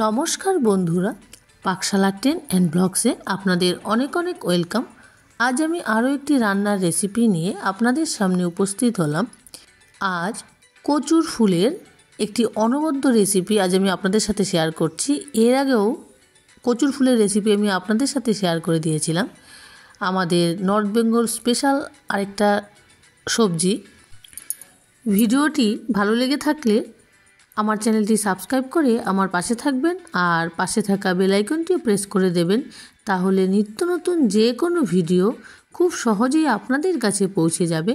নমস্কার বন্ধুরা, পাকশালা ten and ব্লগসে আপনাদের অনেক অনেক ওয়েলকাম। আজ আমি আরও একটি রান্নার রেসিপি নিয়ে আপনাদের সামনে উপস্থিত হলাম। আজ কচুর ফুলের একটি অনবদ্য রেসিপি আজ আমি আপনাদের সাথে শেয়ার করছি। এর আগেও কচুর ফুলের রেসিপি আমি আপনাদের সাথে শেয়ার করে দিয়েছিলাম। আমাদের নর্থ বেঙ্গল স্পেশাল আরেকটা সবজি। ভিডিওটি ভালো লেগে থাকলে আমার চ্যানেলটি সাবস্ক্রাইব করে আমার পাশে থাকবেন আর পাশে থাকা বেল আইকনটিও প্রেস করে দেবেন। তাহলে নিত্য নতুন যে কোনো ভিডিও খুব সহজেই আপনাদের কাছে পৌঁছে যাবে।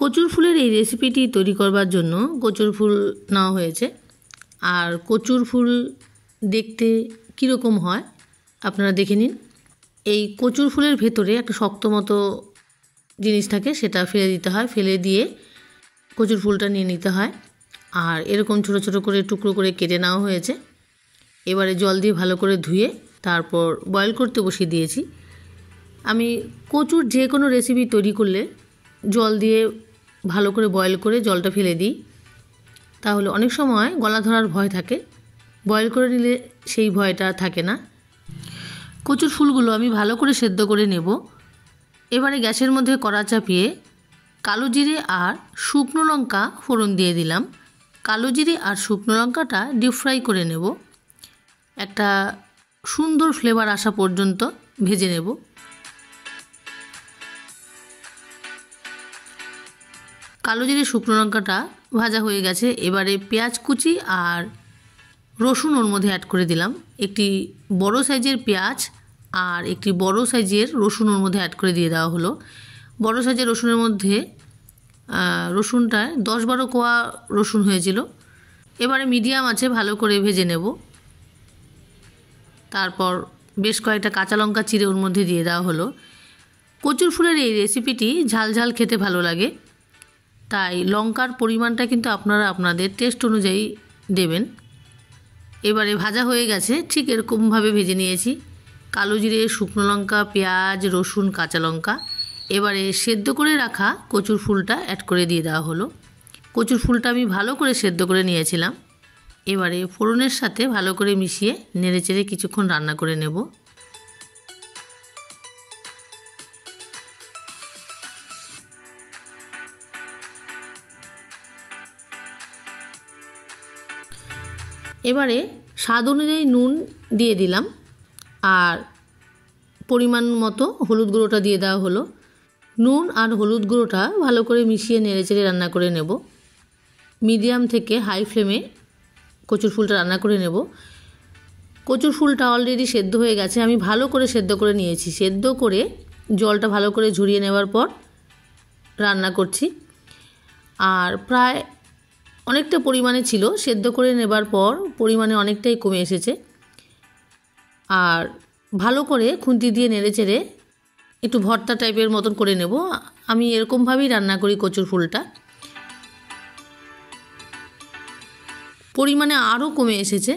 কচুর ফুলের এই রেসিপিটি তৈরি করবার জন্য কচুর ফুল নেওয়া হয়েছে। আর কচুর ফুল দেখতে কীরকম হয় আপনারা দেখে নিন। এই কচুর ফুলের ভেতরে একটা শক্ত মতো জিনিস থাকে, সেটা ফেলে দিতে হয়। ফেলে দিয়ে কচুর ফুলটা নিয়ে নিতে হয়। আর এরকম ছোট ছোট করে টুকরো করে কেটে নেওয়া হয়েছে। এবারে জল দিয়ে ভালো করে ধুয়ে তারপর বয়েল করতে বসিয়ে দিয়েছি। আমি কচুর যে কোনো রেসিপি তৈরি করলে জল দিয়ে ভালো করে বয়েল করে জলটা ফেলে দিই, তাহলে অনেক সময় গলা ধরার ভয় থাকে। বয়েল করে নিলে সেই ভয়টা থাকে না। কচুর ফুলগুলো আমি ভালো করে সেদ্ধ করে নেব। এবারে গ্যাসের মধ্যে কড়া চাপিয়ে কালো জিরে আর শুকনো লঙ্কা ফোড়ন দিয়ে দিলাম। কালো জিরে আর শুকনো লঙ্কাটা ডিপ ফ্রাই করে নেব। একটা সুন্দর ফ্লেভার আসা পর্যন্ত ভেজে নেব। কালো জিরে শুকনো লঙ্কাটা ভাজা হয়ে গেছে। এবারে পেঁয়াজ কুচি আর রসুন ওর মধ্যে অ্যাড করে দিলাম। একটি বড় সাইজের পেঁয়াজ আর একটি বড় সাইজের রসুন ওর মধ্যে অ্যাড করে দিয়ে দেওয়া হলো। বড় সাইজের রসুনের মধ্যে রসুনটায় 10-12 কোয়া রসুন হয়েছিল। এবারে মিডিয়াম আছে ভালো করে ভেজে নেব। তারপর বেশ কয়েকটা কাঁচা লঙ্কা চিড়ে ওর মধ্যে দিয়ে দেওয়া হলো। কচুর ফুলের এই রেসিপিটি ঝাল ঝাল খেতে ভালো লাগে, তাই লঙ্কার পরিমাণটা কিন্তু আপনারা আপনাদের টেস্ট অনুযায়ী দেবেন। এবারে ভাজা হয়ে গেছে, ঠিক এরকমভাবে ভেজে নিয়েছি। কালো জিরে, শুকনো লঙ্কা, পেঁয়াজ, রসুন, কাঁচা লঙ্কা। এবারে সেদ্ধ করে রাখা কচুর ফুলটা অ্যাড করে দিয়ে দেওয়া হলো। কচুর ফুলটা আমি ভালো করে সেদ্ধ করে নিয়েছিলাম। এবারে ফোড়নের সাথে ভালো করে মিশিয়ে নেড়েচেড়ে কিছুক্ষণ রান্না করে নেব। এবারে স্বাদ অনুযায়ী নুন দিয়ে দিলাম আর পরিমাণ মতো হলুদ গুঁড়োটা দিয়ে দেওয়া হলো। নুন আর হলুদ গুঁড়োটা ভালো করে মিশিয়ে নেড়েচেড়ে রান্না করে নেব। মিডিয়াম থেকে হাই ফ্লেমে কচুর ফুলটা রান্না করে নেব। কচুর ফুলটা অলরেডি সেদ্ধ হয়ে গেছে, আমি ভালো করে সেদ্ধ করে নিয়েছি। সেদ্ধ করে জলটা ভালো করে ঝরিয়ে নেওয়ার পর রান্না করছি। আর প্রায় অনেকটা পরিমাণে ছিল, সেদ্ধ করে নেবার পর পরিমাণে অনেকটাই কমে এসেছে। আর ভালো করে খুন্তি দিয়ে নেড়েচেড়ে একটু ভর্তা টাইপের মতন করে নেব। আমি এরকমভাবেই রান্না করি কচুর ফুলটা। পরিমাণে আরও কমে এসেছে,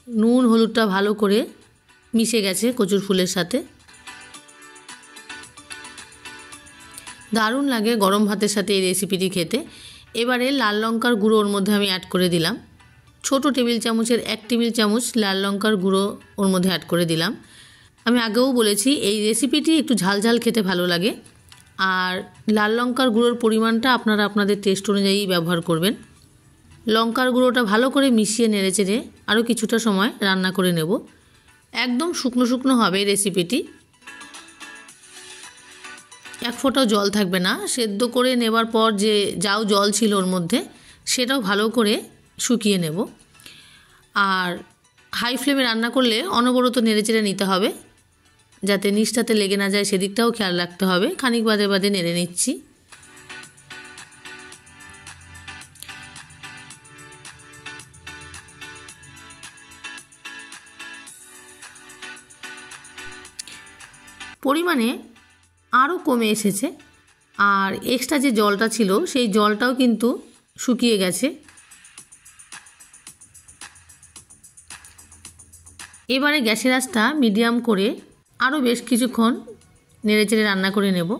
নুন হলুদটা ভালো করে মিশে গেছে কচুর ফুলের সাথে। দারুণ লাগে গরম ভাতের সাথে এই রেসিপিটি খেতে। এবারে লাল লঙ্কার গুঁড়ো ওর মধ্যে আমি অ্যাড করে দিলাম। ছোট টেবিল চামচের 1 টেবিল চামচ লাল লঙ্কার গুঁড়ো ওর মধ্যে অ্যাড করে দিলাম। আমি আগেও বলেছি এই রেসিপিটি একটু ঝাল ঝাল খেতে ভালো লাগে। আর লাল লঙ্কার গুঁড়োর পরিমাণটা আপনারা আপনাদের টেস্ট অনুযায়ী ব্যবহার করবেন। লঙ্কার গুঁড়োটা ভালো করে মিশিয়ে নেড়েচেড়ে আরও কিছুটা সময় রান্না করে নেব। একদম শুকনো শুকনো হবে রেসিপিটি, এক ফোঁটাও জল থাকবে না। সেদ্ধ করে নেবার পর যে যাও জল ছিল ওর মধ্যে, সেটাও ভালো করে শুকিয়ে নেব। আর হাই ফ্লেমে রান্না করলে অনবরত নেড়েচেড়ে নিতে হবে, যাতে নিচটাতে লেগে না যায় সেদিকটাও খেয়াল রাখতে হবে। খানিক বাদে বাদে নেড়ে নিচ্ছি। পরিমাণে আরও কমে এসেছে, আর এক্সট্রা যে জলটা ছিল সেই জলটাও কিন্তু শুকিয়ে গেছে। এবারে গ্যাসের আঁচটা মিডিয়াম করে আরও বেশ কিছুক্ষণ নেড়েচেড়ে রান্না করে নেব।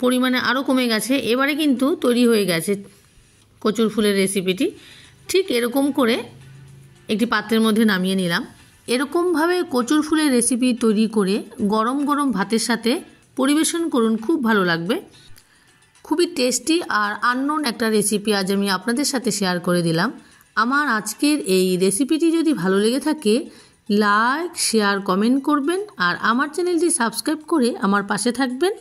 পরিমাণে আরও কমে গেছে। এবারে কিন্তু তৈরি হয়ে গেছে কচুর ফুলের রেসিপিটি। ঠিক এরকম করে একটি পাত্রের মধ্যে নামিয়ে নিলাম। এরকমভাবে কচুর ফুলের রেসিপি তৈরি করে গরম গরম ভাতের সাথে পরিবেশন করুন, খুব ভালো লাগবে। খুবই টেস্টি আর আননোন একটা রেসিপি আজ আমি আপনাদের সাথে শেয়ার করে দিলাম। আমার আজকের এই রেসিপিটি যদি ভালো লেগে থাকে লাইক, শেয়ার, কমেন্ট করবেন আর আমার চ্যানেলটি সাবস্ক্রাইব করে আমার পাশে থাকবেন।